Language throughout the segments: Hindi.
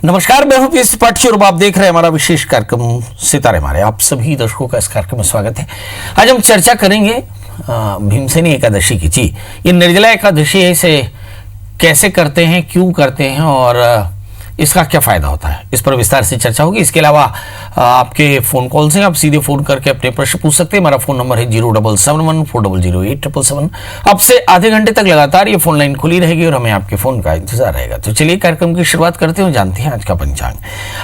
नमस्कार, मैं हूं पीएस त्रिपाठी और आप देख रहे हैं हमारा विशेष कार्यक्रम सितारे मारे। आप सभी दर्शकों का इस कार्यक्रम में स्वागत है। आज हम चर्चा करेंगे भीमसेनी एकादशी की। जी, ये निर्जला एकादशी है, इसे कैसे करते हैं, क्यों करते हैं और इसका क्या फायदा होता है, इस पर विस्तार से चर्चा होगी। इसके अलावा आपके फोन कॉल से आप सीधे फोन करके अपने प्रश्न पूछ सकते हैं। हमारा फोन नंबर है 07714008777। अब से आधे घंटे तक लगातार ये फोन लाइन खुली रहेगी और हमें आपके फोन का इंतजार रहेगा। तो चलिए कार्यक्रम की शुरुआत करते हैं, जानते हैं आज का पंचांग।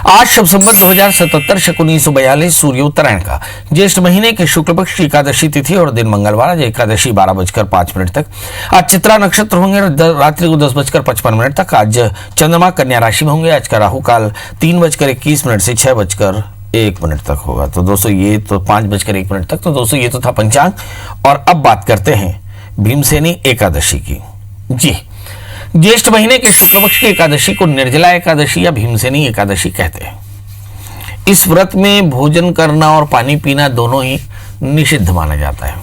आज शुभ संवत 2077 शक 1942 सूर्योत्तरायण का ज्येष्ठ महीने के शुक्ल पक्ष की एकादशी तिथि और दिन मंगलवार। आज एकादशी 12:05 तक। आज चित्रा नक्षत्र होंगे रात्रि को 10:55 तक। आज चंद्रमा कन्या राशि में। आज का राहु काल 3:21 से 6:01 तक होगा। तो दोस्तों ये तो 5:01 तक। तो दोस्तों ये तो था पंचांग। और अब बात करते हैं भीमसेनी एकादशी की। जी, ज्येष्ठ महीने के शुक्ल पक्ष की एकादशी को निर्जला एकादशी या भीमसेनी एकादशी कहते हैं। इस व्रत में भोजन करना और पानी पीना दोनों ही निषिद्ध माना जाता है।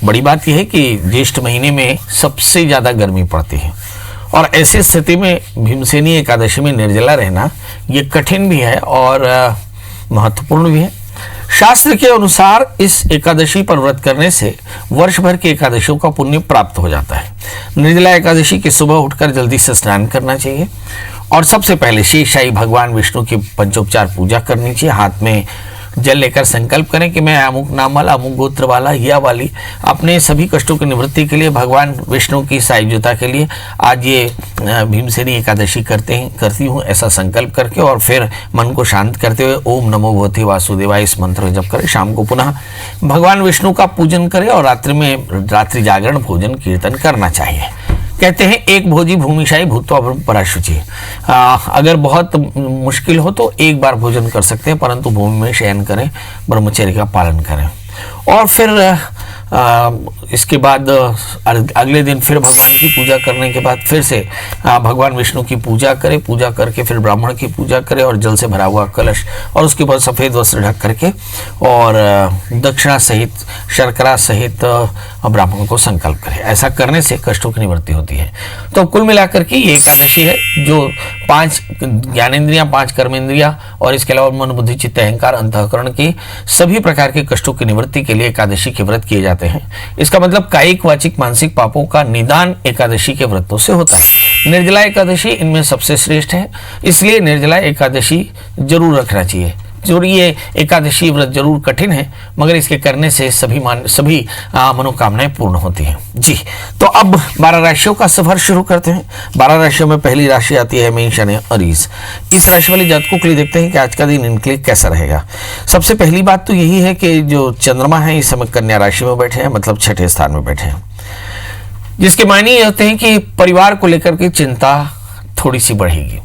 बड़ी बात यह है कि ज्येष्ठ महीने में सबसे ज्यादा गर्मी पड़ती है और ऐसी स्थिति में भीमसेनी एकादशी में निर्जला रहना ये कठिन भी है और महत्वपूर्ण भी है। शास्त्र के अनुसार इस एकादशी पर व्रत करने से वर्ष भर की एकादशियों का पुण्य प्राप्त हो जाता है। निर्जला एकादशी की सुबह उठकर जल्दी से स्नान करना चाहिए और सबसे पहले शेषशाही भगवान विष्णु की पंचोपचार पूजा करनी चाहिए। हाथ में जल लेकर संकल्प करें कि मैं अमुक नाम वाला, अमुक गोत्र वाला, या वाली अपने सभी कष्टों की निवृत्ति के लिए, भगवान विष्णु की सायुज्यता के लिए आज ये भीमसेनी एकादशी करती हूँ, ऐसा संकल्प करके और फिर मन को शांत करते हुए ओम नमो भगवते वासुदेवाय इस मंत्र जप करें। शाम को पुनः भगवान विष्णु का पूजन करें और रात्रि जागरण भोजन कीर्तन करना चाहिए। कहते हैं एक भोजी भूमिशाई भूत्वा पराशुचि। अगर बहुत मुश्किल हो तो एक बार भोजन कर सकते हैं, परंतु भूमि में शयन करें, ब्रह्मचर्य का पालन करें। और फिर इसके बाद अगले दिन फिर भगवान की पूजा करने के बाद फिर से भगवान विष्णु की पूजा करें। पूजा करके फिर ब्राह्मण की पूजा करें और जल से भरा हुआ कलश और उसके बाद सफ़ेद वस्त्र ढक करके और दक्षिणा सहित, शर्करा सहित ब्राह्मण को संकल्प करें। ऐसा करने से कष्टों की निवृत्ति होती है। तो कुल मिलाकर के ये एकादशी है जो 5 ज्ञानेंद्रियां, 5 कर्मेंद्रियां और इसके अलावा मन, बुद्धि, चित्त, अहंकार, अंतःकरण की सभी प्रकार के कष्टों की निवृत्ति के लिए एकादशी के व्रत किए जाते हैं। इसका मतलब कायिक, वाचिक, मानसिक पापों का निदान एकादशी के व्रतों से होता है। निर्जला एकादशी इनमें सबसे श्रेष्ठ है, इसलिए निर्जला एकादशी जरूर रखना चाहिए। जो ये एकादशी व्रत जरूर कठिन है, मगर इसके करने से सभी मनोकामनाएं पूर्ण होती हैं। जी, तो अब 12 राशियों का सफर शुरू करते हैं। 12 राशियों में पहली राशि आती है मेष यानी अरीस। इस राशि वाले जातकों के लिए देखते हैं कि आज का दिन इनके लिए कैसा रहेगा। सबसे पहली बात तो यही है कि जो चंद्रमा है इस समय कन्या राशि में बैठे हैं, मतलब 6ठे स्थान में बैठे हैं, जिसके मायने ये होते हैं कि परिवार को लेकर के चिंता थोड़ी सी बढ़ेगी।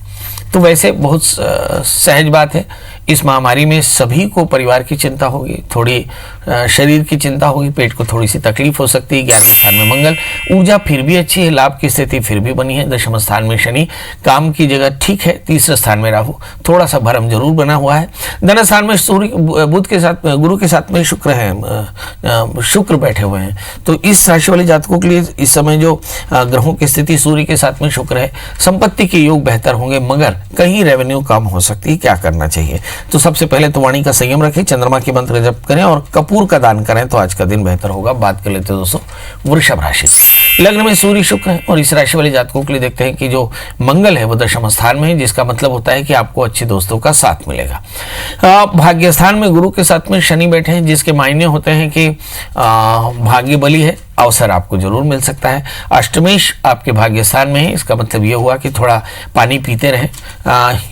तो वैसे बहुत सहज बात है, इस महामारी में सभी को परिवार की चिंता होगी, थोड़ी शरीर की चिंता होगी, पेट को थोड़ी सी तकलीफ हो सकती है। 11वें स्थान में मंगल, ऊर्जा फिर भी अच्छी है, लाभ की स्थिति फिर भी बनी है। 10वें स्थान में शनि, काम की जगह ठीक है। 3रे स्थान में राहु, थोड़ा सा भरम जरूर बना हुआ है। धन स्थान में सूर्य, बुध के साथ, गुरु के साथ में शुक्र है, शुक्र बैठे हुए हैं। तो इस राशि वाले जातकों के लिए इस समय जो ग्रहों की स्थिति, सूर्य के साथ में शुक्र है, संपत्ति के योग बेहतर होंगे, मगर कहीं रेवेन्यू कम हो सकती है। क्या करना चाहिए? तो सबसे पहले तो वाणी का संयम रखें, चंद्रमा के मंत्र जप करें और कपूर का दान करें तो आज का दिन बेहतर होगा। बात कर लेते हैं दोस्तों वृषभ राशि। लग्न में सूर्य, शुक्र है और इस राशि वाले जातकों के लिए देखते हैं कि जो मंगल है वो 10वें स्थान में है, जिसका मतलब होता है कि आपको अच्छे दोस्तों का साथ मिलेगा। भाग्य स्थान में गुरु के साथ में शनि बैठे हैं, जिसके मायने होते हैं कि भाग्य बली है, अवसर आपको जरूर मिल सकता है। अष्टमेश आपके भाग्य स्थान में है, इसका मतलब ये हुआ कि थोड़ा पानी पीते रहें,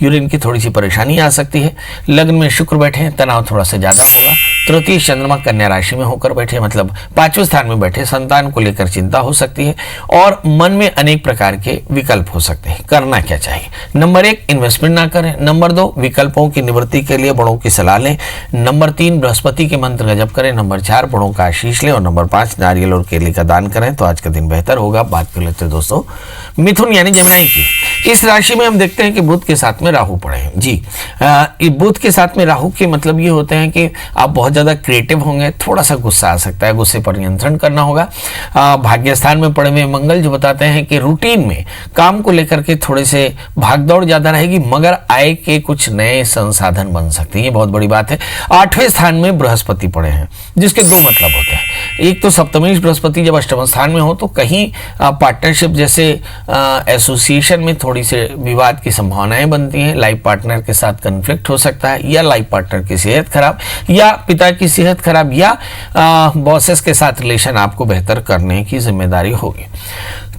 यूरिन की थोड़ी सी परेशानी आ सकती है। लग्न में शुक्र बैठे हैं, तनाव थोड़ा सा ज्यादा होगा। तृतीय चंद्रमा कन्या राशि में होकर बैठे, मतलब 5वें स्थान में बैठे, संतान को लेकर चिंता हो सकती है और मन में अनेक प्रकार के विकल्प हो सकते हैं। करना क्या चाहिए? नंबर 1, इन्वेस्टमेंट ना करें। नंबर 2, विकल्पों की निवृत्ति के लिए बड़ों की सलाह लें। नंबर 3, बृहस्पति के मंत्र का जप करें। नंबर 4, बड़ों का आशीष लें और नंबर 5, नारियल और केले तेली का दान करें तो आज का दिन बेहतर होगा। बात कर लेते हैं दोस्तों मिथुन यानी जमुनाई की। इस राशि में हम देखते हैं कि बुध के साथ में राहु पड़े हैं जी। बुध के साथ में राहु के मतलब ये होते हैं कि आप बहुत ज्यादा क्रिएटिव होंगे, थोड़ा सा गुस्सा आ सकता है, गुस्से पर नियंत्रण करना होगा। भाग्य स्थान में पड़े हुए मंगल जो बताते हैं कि रूटीन में काम को लेकर के थोड़े से भागदौड़ ज्यादा रहेगी, मगर आय के कुछ नए संसाधन बन सकते हैं, ये बहुत बड़ी बात है। 8वें स्थान में बृहस्पति पड़े हैं, जिसके दो मतलब होते हैं। एक तो सप्तमेश बृहस्पति जब अष्टम स्थान में हो तो कहीं पार्टनरशिप जैसे एसोसिएशन में थोड़ी से विवाद की संभावनाएं बनती हैं, लाइफ पार्टनर के साथ कन्फ्लिक्ट हो सकता है, या लाइफ पार्टनर की सेहत खराब, या पिता की सेहत खराब, या बॉसेस के साथ रिलेशन आपको बेहतर करने की जिम्मेदारी होगी।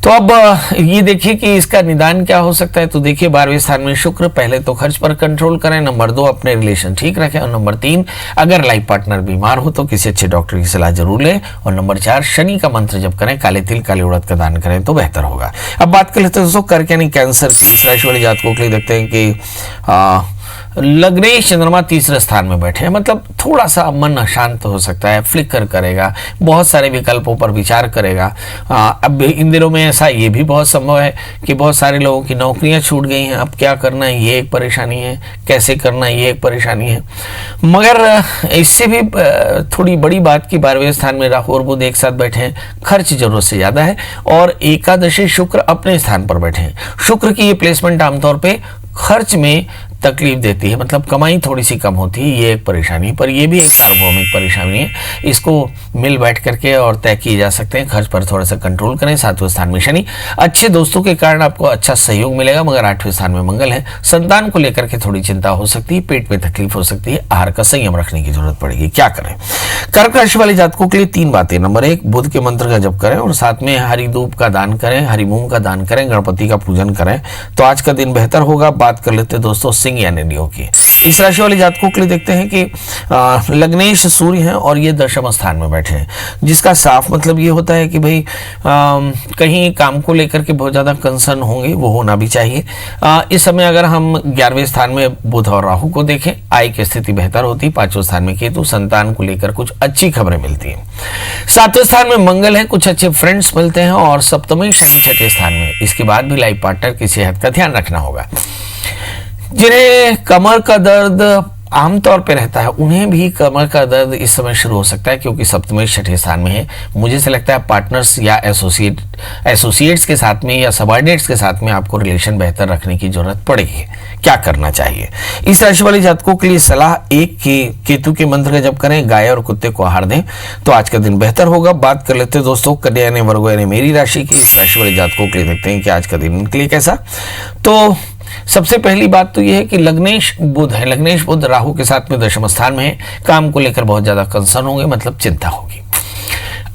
तो अब ये देखिए कि इसका निदान क्या हो सकता है। तो देखिए 12वें स्थान में शुक्र, पहले तो खर्च पर कंट्रोल करें, नंबर 2 अपने रिलेशन ठीक रखें, और नंबर 3 अगर लाइफ पार्टनर बीमार हो तो किसी अच्छे डॉक्टर की सलाह जरूर लें, और नंबर 4 शनि का मंत्र जब करें, काले तिल काले उड़द का दान करें तो बेहतर होगा। अब बात कर लेते हैं दोस्तों कर्क यानी कैंसर की। इस राशि वाले जातकों के लिए देखते हैं कि लग्नेश चंद्रमा तीसरे स्थान में बैठे हैं, मतलब थोड़ा सा मन अशांत हो सकता है, फ्लिकर करेगा, बहुत सारे विकल्पों पर विचार करेगा। अब इन दिनों में ऐसा ये भी बहुत संभव है कि बहुत सारे लोगों की नौकरियां छूट गई हैं, अब क्या करना है ये एक परेशानी है, कैसे करना है ये एक परेशानी है। मगर इससे भी थोड़ी बड़ी बात की 12वें स्थान में राहु और बुध एक साथ बैठे हैं, खर्च जरूरत से ज्यादा है, और एकादशी शुक्र अपने स्थान पर बैठे हैं। शुक्र की ये प्लेसमेंट आमतौर पर खर्च में तकलीफ देती है, मतलब कमाई थोड़ी सी कम होती है, ये एक परेशानी, पर ये भी एक सार्वभौमिक परेशानी है। इसको मिल बैठ करके और तय किए जा सकते हैं, खर्च पर थोड़ा सा कंट्रोल करें। 7वें स्थान में शनि, अच्छे दोस्तों के कारण आपको अच्छा सहयोग मिलेगा, मगर 8वें स्थान में मंगल है, संतान को लेकर के थोड़ी चिंता हो सकती है, पेट में तकलीफ हो सकती है, आहार का संयम रखने की जरूरत पड़ेगी। क्या करें? कर्क राशि वाले जातकों के लिए 3 बातें। नंबर 1 बुध के मंत्र का जप करें, और साथ में हरी धूप का दान करें, हरी मूंग का दान करें, गणपति का पूजन करें तो आज का दिन बेहतर होगा। बात कर लेते हैं दोस्तों सिंह यानी लियो की। इस राशि वाले जातकों के लिए देखते हैं कि लग्नेश सूर्य हैं और ये दशम स्थान में बैठे हैं, जिसका साफ मतलब ये होता है कि भाई कहीं काम को लेकर के बहुत ज्यादा कंसर्न होंगे, वो होना भी चाहिए। इस समय अगर हम 11वें स्थान में बुध और राहु को देखें, आय की स्थिति बेहतर होती है। 5वें स्थान में केतु, संतान को लेकर कुछ अच्छी खबरें मिलती हैं। 7वें स्थान में मंगल है, कुछ अच्छे फ्रेंड्स मिलते हैं, और सप्तमी शनि 6ठे स्थान में। इसके बाद भी लाइफ पार्टनर की सेहत का ध्यान रखना होगा। जिन्हें कमर का दर्द आमतौर पे रहता है, उन्हें भी कमर का दर्द इस समय शुरू हो सकता है, क्योंकि सप्तमी 6ठे स्थान में है। मुझे से लगता है पार्टनर्स या एसोसिएट्स के साथ में या सबऑर्डिनेट्स के साथ में आपको रिलेशन बेहतर रखने की जरूरत पड़ेगी। क्या करना चाहिए? इस राशि वाले जातकों के लिए सलाह 1 कि केतु के मंत्र का जप करें, गाय और कुत्ते को आहार दें तो आज का दिन बेहतर होगा। बात कर लेते हैं दोस्तों कन्या यानी वर्गो यानी मेरी राशि की। इस राशि वाले जातकों के लिए देखते हैं कि आज का दिन उनके लिए कैसा। तो सबसे पहली बात तो यह है कि लग्नेश बुध है, लग्नेश बुध राहु के साथ में दशम स्थान में है, काम को लेकर बहुत ज्यादा कंसर्न होंगे, मतलब चिंता होगी।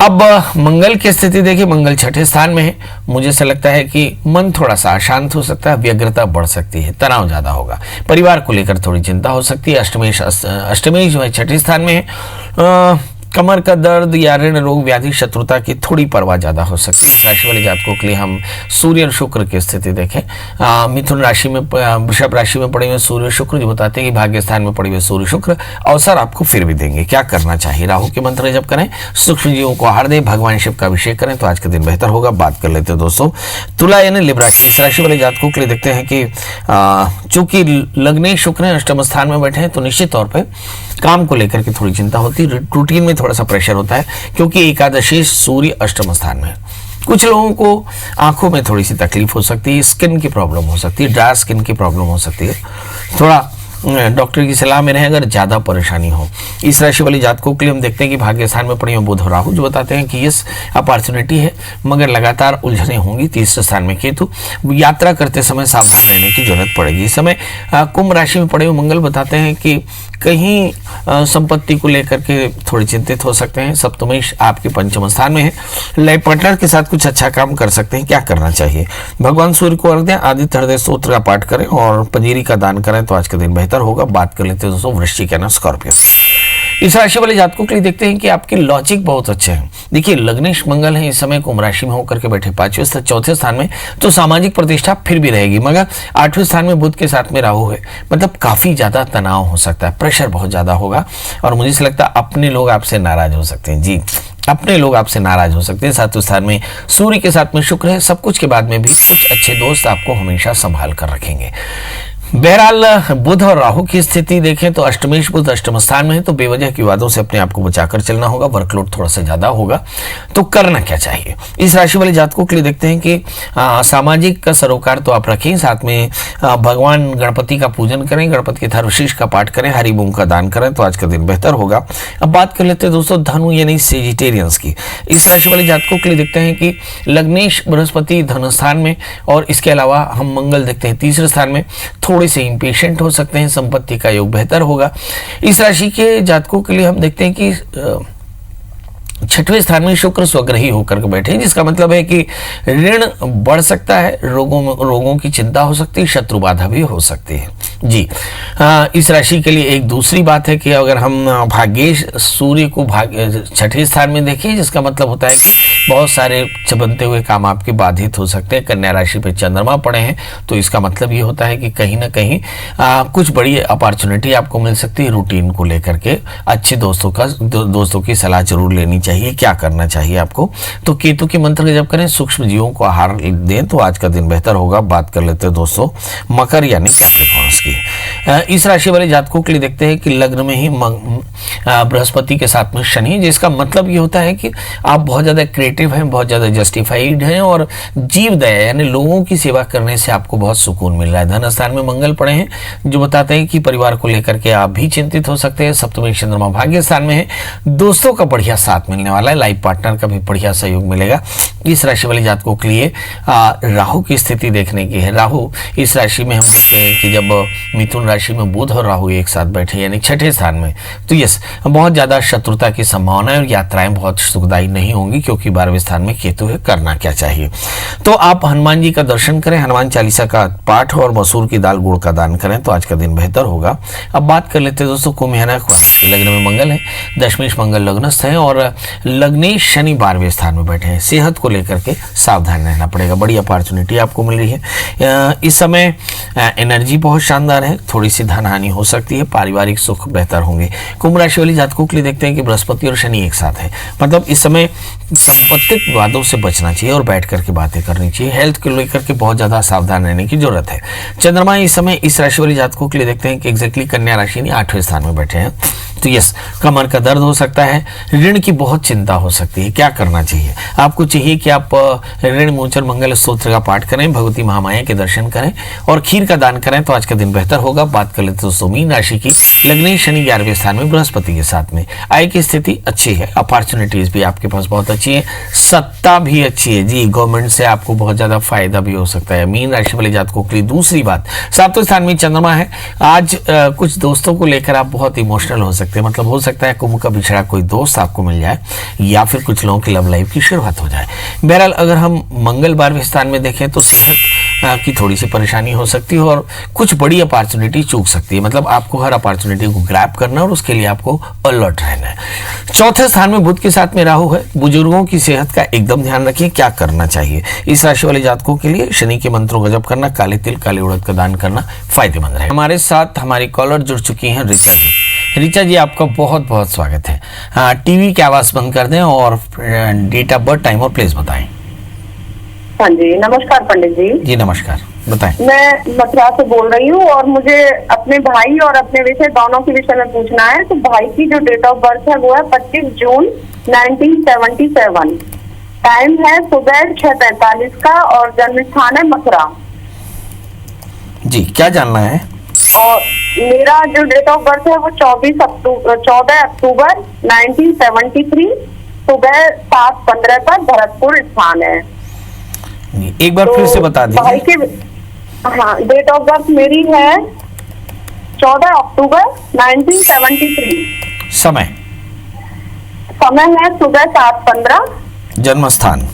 अब मंगल की स्थिति देखिए, मंगल 6ठे स्थान में है। मुझे से लगता है कि मन थोड़ा सा अशांत हो सकता है, व्यग्रता बढ़ सकती है, तनाव ज्यादा होगा, परिवार को लेकर थोड़ी चिंता हो सकती है। अष्टमेश जो है 6ठे स्थान में है, कमर का दर्द या ऋण रोग व्याधि शत्रुता की थोड़ी परवाह ज्यादा हो सकती है। इस राशि वाले जातकों के लिए हम सूर्य और शुक्र की स्थिति देखें। मिथुन राशि में, वृषभ राशि में पड़े हुए सूर्य शुक्र जो बताते हैं कि भाग्य स्थान में पड़े हुए सूर्य शुक्र अवसर आपको फिर भी देंगे। क्या करना चाहिए? राहु के मंत्र जप करें, सूक्ष्म जीवों को आहार दें, भगवान शिव का अभिषेक करें तो आज का दिन बेहतर होगा। बात कर लेते हैं दोस्तों तुला यानी लिब्रा की। इस राशि वाले जातकों के लिए देखते हैं कि चूंकि लग्नेश शुक्र अष्टम स्थान में बैठे हैं तो निश्चित तौर पर काम को लेकर के थोड़ी चिंता होती है, रूटीन में थोड़ा सा प्रेशर होता है, क्योंकि एकादशी सूर्य अष्टम स्थान में। कुछ लोगों को आंखों में थोड़ी सी तकलीफ हो सकती है, स्किन की प्रॉब्लम हो सकती है, ड्राई स्किन की प्रॉब्लम हो सकती है, थोड़ा डॉक्टर की सलाह में रहें अगर ज्यादा परेशानी हो। इस राशि वाली जातकों के लिए हम देखते हैं कि भाग्य स्थान में पड़े हुए बुध और राहु जो बताते हैं कि यस अपॉर्चुनिटी है, मगर लगातार उलझने होंगी। 30 स्थान में केतु, यात्रा करते समय सावधान रहने की जरूरत पड़ेगी। इस समय कुंभ राशि में पड़े हुए मंगल बताते हैं कि कहीं संपत्ति को लेकर के थोड़े चिंतित हो सकते हैं। सप्तमेश आपके पंचम स्थान में है, लाइफ पार्टनर के साथ कुछ अच्छा काम कर सकते हैं। क्या करना चाहिए? भगवान सूर्य को अर्घ्य दें, आदित्य हृदय स्तोत्र का पाठ करें और पंजीरी का दान करें तो आज का दिन बेहतर होगा। बात कर लेते हैं दोस्तों वृश्चिक यानी स्कॉर्पियो। इस राशि वाले जातकों के लिए देखते हैं कि आपके लॉजिक बहुत अच्छे हैं। देखिए लग्नेश मंगल है, इस समय कुंभ राशि में होकर के बैठे 5वें 4थे स्थान में, तो सामाजिक प्रतिष्ठा फिर भी रहेगी, मगर 8वें स्थान में बुध के साथ में राहु है, मतलब काफी ज्यादा तनाव हो सकता है, प्रेशर बहुत ज्यादा होगा और मुझे से लगता है अपने लोग आपसे नाराज हो सकते हैं। जी अपने लोग आपसे नाराज हो सकते हैं। सातवें स्थान में सूर्य के साथ में शुक्र है। सब कुछ के बाद में भी कुछ अच्छे दोस्त आपको हमेशा संभाल कर रखेंगे। बहरहाल बुध और राहु की स्थिति देखें तो अष्टमेश बुध अष्टम स्थान में है, तो बेवजह की विवादों से अपने आप को बचाकर चलना होगा। वर्कलोड थोड़ा सा ज्यादा होगा, तो करना क्या चाहिए इस राशि वाले जातकों के लिए देखते हैं कि सामाजिक का सरोकार तो आप रखें, साथ में भगवान गणपति का पूजन करें, गणपति के धनुशीष का पाठ करें, हरी मूंग का दान करें, तो आज का दिन बेहतर होगा। अब बात कर लेते हैं दोस्तों धनु यानी सेजिटेरियंस की। इस राशि वाले जातकों के लिए देखते हैं कि लग्नेश बृहस्पति धन स्थान में, और इसके अलावा हम मंगल देखते हैं तीसरे स्थान में। थोड़े से इम्पेशेंट हो सकते हैं, संपत्ति का योग बेहतर होगा। इस राशि के जातकों के लिए हम देखते हैं कि छठवें स्थान में शुक्र स्वग्रही होकर के बैठे, जिसका मतलब है कि ऋण बढ़ सकता है, रोगों की चिंता हो सकती है, शत्रु बाधा भी हो सकती है जी। इस राशि के लिए एक दूसरी बात है कि अगर हम भाग्येश सूर्य को छठे स्थान में देखें, जिसका मतलब होता है कि बहुत सारे बनते हुए काम आपके बाधित हो सकते हैं। कन्या राशि पे चंद्रमा पड़े हैं, तो इसका मतलब ये होता है कि कहीं ना कहीं कुछ बड़ी अपॉर्चुनिटी आपको मिल सकती है। रूटीन को लेकर के अच्छे दोस्तों की सलाह जरूर लेनी चाहिए, क्या करना चाहिए आपको। तो केतु के मंत्र जप करें, सूक्ष्म जीवों को आहार दें, तो आज का दिन बेहतर होगा। बात कर लेते हैं दोस्तों मकर यानी कैप्रिकॉर्न्स की। इस राशि वाले जातकों के लिए देखते हैं कि लग्न में ही बृहस्पति के साथ में शनि, जिसका मतलब ये होता है कि आप बहुत ज्यादा क्रिएटिव हैं, बहुत ज्यादा जस्टिफाइड हैं, और जीव दया यानी लोगों की सेवा करने से आपको बहुत सुकून मिल रहा है। धन स्थान में मंगल पड़े हैं, जो बताते हैं कि परिवार को लेकर के आप भी चिंतित हो सकते हैं। सप्तमी चंद्रमा भाग्य स्थान में है, दोस्तों का बढ़िया साथ मिलने वाला है, लाइफ पार्टनर का भी बढ़िया सहयोग मिलेगा। इस राशि वाले जातकों के लिए राहु की स्थिति देखने की है। राहु इस राशि में हम देखते हैं कि जब मिथुन राशि में बुध और राहु एक साथ बैठे यानी छठे स्थान में, तो यस बहुत ज्यादा शत्रुता की संभावना है और यात्राएं बहुत सुखदायी नहीं होंगी, क्योंकि 12वें स्थान में केतु है। करना क्या चाहिए, तो आप हनुमान जी का दर्शन करें, हनुमान चालीसा का पाठ और मसूर की दाल गुड़ का दान करें, तो आज का दिन बेहतर होगा। अब बात कर लेते हैं दोस्तों कुंभ यानी लग्न में मंगल है, दशमेश मंगल लग्नस्थ है, और लग्नेश शनि 12वें स्थान में बैठे हैं। सेहत को लेकर के सावधान रहना पड़ेगा, बड़ी अपॉर्चुनिटी आपको मिल रही है। इस समय एनर्जी बहुत शानदार है, थोड़ी सी धन हानि हो सकती है, पारिवारिक सुख बेहतर होंगे। कुंभ राशि वाली जातकों के लिए देखते हैं कि बृहस्पति और शनि एक साथ है, मतलब इस समय संपत्तिक विवादों से बचना चाहिए और बैठ करके बातें करनी चाहिए। हेल्थ को लेकर के बहुत ज्यादा सावधान रहने की जरूरत है। चंद्रमा इस समय इस राशि वाली जातकों के लिए देखते हैं कि एग्जैक्टली कन्या राशि यानी 8वें स्थान में बैठे हैं, तो यस कमर का दर्द हो सकता है, ऋण की बहुत चिंता हो सकती है। क्या करना चाहिए आपको, चाहिए कि आप ऋण मोचन मंगल स्तोत्र का पाठ करें, भगवती महामाया के दर्शन करें और खीर का दान करें, तो आज का दिन बेहतर होगा। बात कर लेते दोस्तों मीन राशि की। लग्नेश शनि 11वें स्थान में बृहस्पति के साथ में, आय की स्थिति अच्छी है, अपॉर्चुनिटीज भी आपके पास बहुत अच्छी है, सत्ता भी अच्छी है जी, गवर्नमेंट से आपको बहुत ज्यादा फायदा भी हो सकता है। मीन राशि वाले जातकों के लिए दूसरी बात, 7वें स्थान में चंद्रमा है। आज कुछ दोस्तों को लेकर आप बहुत इमोशनल हो सकते हैं, मतलब हो सकता है कुंभ का बिछड़ा कोई दोस्त आपको मिल जाए, या फिर कुछ लोगों की लव लाइफ की शुरुआत हो जाए। बहरहाल अगर हम मंगल 12वें स्थान में देखें तो सेहत की थोड़ी सी परेशानी हो सकती है और कुछ बड़ी अपॉर्चुनिटी चूक सकती है, मतलब आपको हर अपॉर्चुनिटी को ग्रैब करना और उसके लिए आपको अलर्ट रहना है। चौथे स्थान में बुध के साथ में राहु है, बुजुर्गों की सेहत का एकदम ध्यान रखिए। क्या करना चाहिए इस राशि वाले जातकों के लिए, शनि के मंत्रों का जप करना, काले तिल काले उड़द का दान करना फायदेमंद है। हमारे साथ हमारी कॉलर जुड़ चुकी हैं ऋचा जी। ऋचा जी आपका बहुत बहुत स्वागत है। टीवी की आवाज बंद कर दें और डेट ऑफ बर्थ, टाइम और प्लेस बताएं। हाँ जी, नमस्कार पंडित जी। जी नमस्कार, बताएं। मैं मथुरा से बोल रही हूँ और मुझे अपने भाई और अपने विषय दोनों के विषय में पूछना है। तो भाई की जो डेट ऑफ बर्थ है वो है 25 जून 1977। टाइम है सुबह 6:45 का और जन्म स्थान है मथुरा। जी क्या जानना है? और मेरा जो डेट ऑफ बर्थ है वो 14 अक्टूबर 1973 सुबह 7:15 पर भरतपुर स्थान है। एक बार फिर से बता दीजिए। भाई के हाँ, डेट ऑफ बर्थ मेरी है 14 अक्टूबर 1973। समय है सुबह 7:15। जन्म स्थान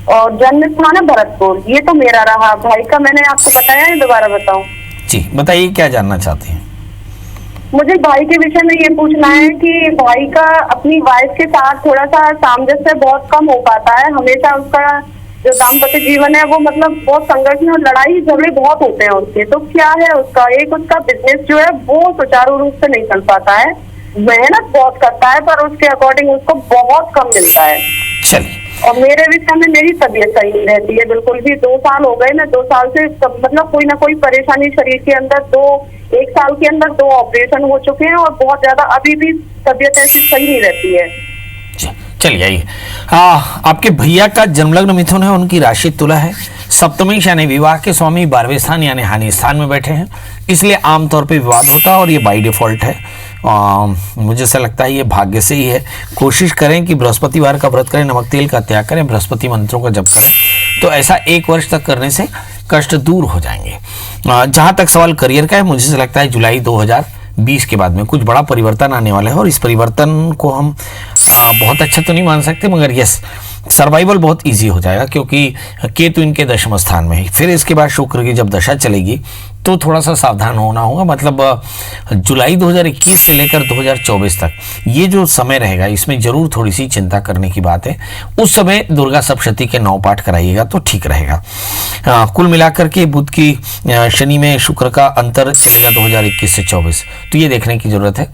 और जन्म स्थान है भरतपुर। ये तो मेरा रहा। भाई का मैंने आपको बताया है, दोबारा बताऊं? जी बताइए, क्या जानना चाहते हैं? मुझे भाई के विषय में ये पूछना है कि भाई का अपनी वाइफ के साथ थोड़ा सा सामंजस्य बहुत कम हो पाता है। हमेशा उसका जो दाम्पत्य जीवन है वो मतलब बहुत संघर्ष में और लड़ाई झगड़े बहुत होते हैं उसके। तो क्या है उसका, एक उसका बिजनेस जो है वो सुचारू रूप से नहीं चल पाता है मेहनत बहुत करता है पर उसके अकॉर्डिंग उसको बहुत कम मिलता है। चलिए, और मेरे विषय में मेरी तबीयत सही नहीं रहती है बिल्कुल भी। 2 साल हो गए, मैं 2 साल से मतलब कोई ना कोई परेशानी शरीर के अंदर। 1 साल के अंदर 2 ऑपरेशन हो चुके हैं और बहुत ज्यादा अभी भी तबीयत ऐसी सही नहीं रहती है। चलिए आइए। आपके भैया का जन्म लग्न मिथुन है, उनकी राशि तुला है, सप्तमी यानी विवाह के स्वामी 12वें स्थान यानी हानि स्थान में बैठे हैं, इसलिए आमतौर पे विवाद होता है और ये बाई डिफॉल्ट है। मुझे ऐसा लगता है ये भाग्य से ही है। कोशिश करें कि बृहस्पतिवार का व्रत करें, नमक तेल का त्याग करें, बृहस्पति मंत्रों का जप करें, तो ऐसा 1 वर्ष तक करने से कष्ट दूर हो जाएंगे। जहाँ तक सवाल करियर का है, मुझे ऐसा लगता है जुलाई 2020 के बाद में कुछ बड़ा परिवर्तन आने वाला है और इस परिवर्तन को हम बहुत अच्छा तो नहीं मान सकते, मगर यस, सर्वाइवल बहुत इजी हो जाएगा क्योंकि केतु इनके दशम स्थान में है। फिर इसके बाद शुक्र की जब दशा चलेगी तो थोड़ा सा सावधान होना होगा। मतलब जुलाई 2021 से लेकर 2024 तक ये जो समय रहेगा, इसमें जरूर थोड़ी सी चिंता करने की बात है। उस समय दुर्गा सप्तशती के 9 पाठ कराइएगा तो ठीक रहेगा। कुल मिलाकर के बुध की शनि में शुक्र का अंतर चलेगा 2021 से 24, तो ये देखने की जरूरत है।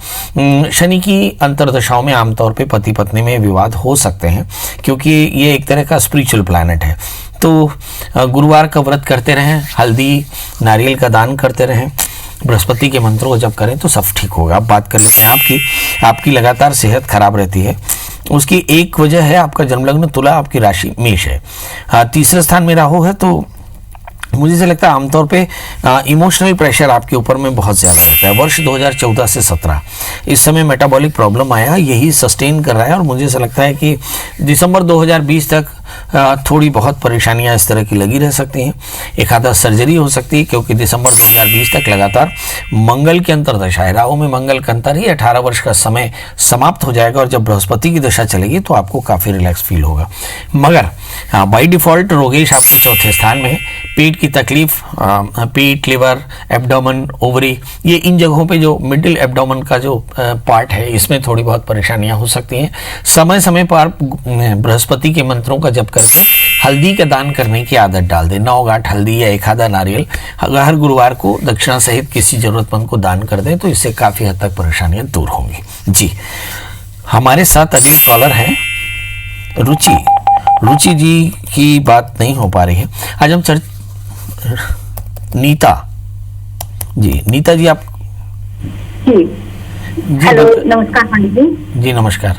शनि की अंतरदशाओं में आमतौर पे पति पत्नी में विवाद हो सकते हैं क्योंकि ये एक तरह का स्पिरिचुअल प्लैनेट है। तो गुरुवार का व्रत करते रहें, हल्दी नारियल का दान करते रहें, बृहस्पति के मंत्रों को जप करें तो सब ठीक होगा। अब बात कर लेते हैं आपकी लगातार सेहत खराब रहती है। उसकी एक वजह है आपका जन्मलग्न तुला, आपकी राशि मेष है, तीसरे स्थान में राहु है, तो मुझे से लगता है आमतौर पे इमोशनल प्रेशर आपके ऊपर में बहुत ज़्यादा रहता है। वर्ष 2014 से 17 इस समय मेटाबॉलिक प्रॉब्लम आया, यही सस्टेन कर रहा है और मुझे ऐसा लगता है कि दिसंबर 2020 तक थोड़ी बहुत परेशानियां इस तरह की लगी रह सकती हैं। एक आधा सर्जरी हो सकती है क्योंकि दिसंबर 2020 तक लगातार मंगल के अंतर्दशा है। राहु में मंगल का अंतर ही 18 वर्ष का समय समाप्त हो जाएगा और जब बृहस्पति की दशा चलेगी तो आपको काफ़ी रिलैक्स फील होगा। मगर बाई डिफॉल्ट रोगेश आपके चौथे स्थान में है। पेट की तकलीफ, पेट, लिवर, एब्डोमेन, ओवरी, ये इन जगहों पे जो मिडिल एब्डोमेन का जो पार्ट है, इसमें थोड़ी बहुत परेशानियां हो सकती हैं। समय समय पर बृहस्पति के मंत्रों का जप करके हल्दी का दान करने की आदत डाल दें। 9 गांठ हल्दी या 1 आधा नारियल हर गुरुवार को दक्षिणा सहित किसी जरूरतमंद को दान कर दें तो इससे काफ़ी हद तक परेशानियां दूर होंगी। जी, हमारे साथ अगले कॉलर हैं रुचि जी की बात नहीं हो पा रही है। आज हम नीता जी आप जी हेलो, नमस्कार पंडित जी। जी नमस्कार।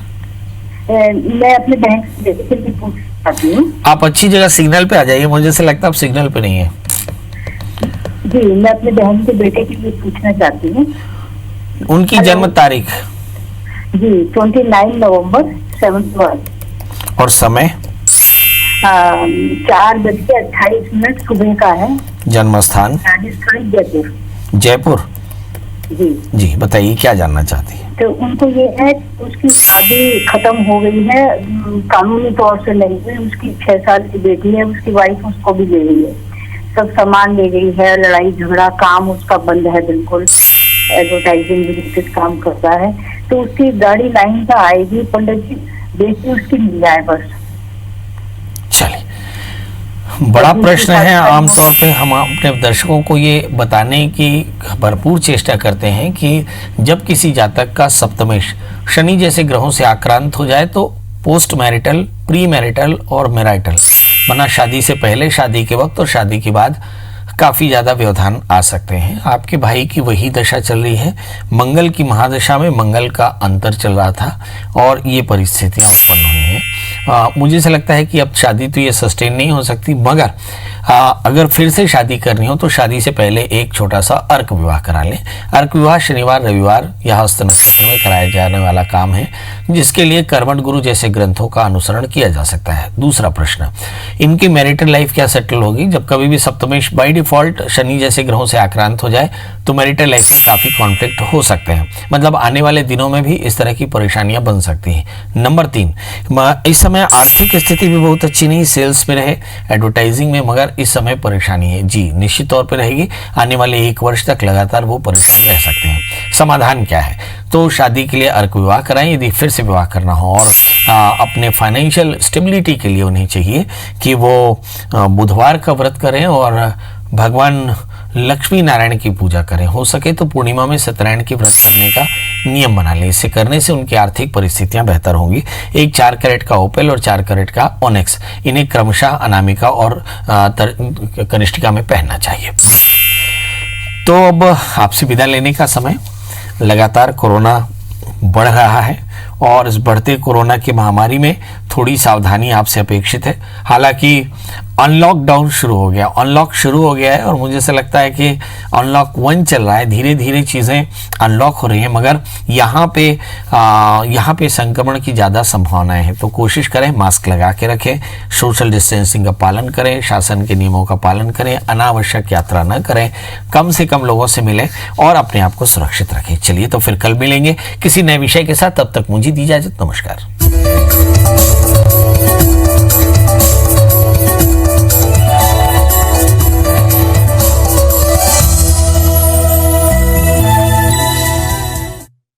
मैं अपने बहन से पूछना चाहती हूँ। आप अच्छी जगह सिग्नल पे आ जाइए, मुझे से लगता है आप सिग्नल पे नहीं है। जी, मैं अपने बहन के बेटे के लिए पूछना चाहती हूँ। उनकी जन्म तारीख? जी 29 नवंबर 71 और समय? 4:28 सुबह का है। जन्म स्थान? राजस्थान, जयपुर। जयपुर जी, बताइए क्या जानना चाहती है? तो उनको ये है, उसकी शादी खत्म हो गई है, कानूनी तौर से नहीं हुई। उसकी 6 साल की बेटी है, उसकी वाइफ उसको भी ले गई है, सब सामान ले गई है। लड़ाई झगड़ा, काम उसका बंद है बिल्कुल, एडवर्टाइजिंग रिलेटेड काम करता है। तो उसकी गाड़ी लाइन से आएगी पंडित जी, बेटी उसकी मिल जाए बस। चलिए, बड़ा प्रश्न है। आमतौर पे हम अपने दर्शकों को ये बताने की भरपूर चेष्टा करते हैं कि जब किसी जातक का सप्तमेश शनि जैसे ग्रहों से आक्रांत हो जाए तो पोस्ट मैरिटल, प्री मैरिटल और मैरिटल बना शादी से पहले, शादी के वक्त और शादी के बाद काफ़ी ज़्यादा व्यवधान आ सकते हैं। आपके भाई की वही दशा चल रही है, मंगल की महादशा में मंगल का अंतर चल रहा था और ये परिस्थितियाँ उत्पन्न हुई हैं। मुझे ऐसा लगता है कि अब शादी तो ये सस्टेन नहीं हो सकती, मगर अगर फिर से शादी करनी हो तो शादी से पहले एक छोटा सा अर्क विवाह करा लें। अर्क विवाह शनिवार, रविवार या हस्त नक्षत्र में कराया जाने वाला काम है, जिसके लिए कर्मठ गुरु जैसे ग्रंथों का अनुसरण किया जा सकता है। दूसरा प्रश्न, इनकी मैरिटल लाइफ क्या सेटल होगी? जब कभी भी सप्तमेश बाई डिफॉल्ट शनि जैसे ग्रहों से आक्रांत हो जाए तो मैरिटल लाइफ में काफ़ी कॉन्फ्लिक्ट हो सकते हैं, मतलब आने वाले दिनों में भी इस तरह की परेशानियां बन सकती हैं। नंबर 3, इस समय आर्थिक स्थिति भी बहुत अच्छी नहीं, सेल्स में रहे, एडवर्टाइजिंग में, मगर इस समय परेशानी है। जी, निश्चित तौर पर रहेगी। आने वाले 1 वर्ष तक लगातार वो परेशान रह सकते हैं। समाधान क्या है? तो शादी के लिए अर्क विवाह कराएं यदि फिर से विवाह करना हो, और अपने फाइनेंशियल स्टेबिलिटी के लिए उन्हें चाहिए कि वो बुधवार का व्रत करें और भगवान लक्ष्मी नारायण की पूजा करें। हो सके तो पूर्णिमा में सत्यनारायण की व्रत करने का नियम बना लें। इसे करने से उनकी आर्थिक परिस्थितियां बेहतर होंगी। एक 4 कैरेट का ओपेल और 4 कैरेट का ओनेक्स, इन्हें क्रमशः अनामिका और कनिष्ठिका में पहनना चाहिए। तो अब आपसे विदा लेने का समय। लगातार कोरोना बढ़ रहा है और इस बढ़ते कोरोना की महामारी में थोड़ी सावधानी आपसे अपेक्षित है। हालांकि अनलॉकडाउन शुरू हो गया, अनलॉक शुरू हो गया है और मुझे ऐसा लगता है कि अनलॉक 1 चल रहा है। धीरे धीरे चीज़ें अनलॉक हो रही हैं, मगर यहाँ पे संक्रमण की ज़्यादा संभावनाएं हैं। तो कोशिश करें मास्क लगा के रखें, सोशल डिस्टेंसिंग का पालन करें, शासन के नियमों का पालन करें, अनावश्यक यात्रा न करें, कम से कम लोगों से मिलें और अपने आप को सुरक्षित रखें। चलिए तो फिर कल मिलेंगे किसी नए विषय के साथ। तब तक मुझे दी इजाजत। नमस्कार।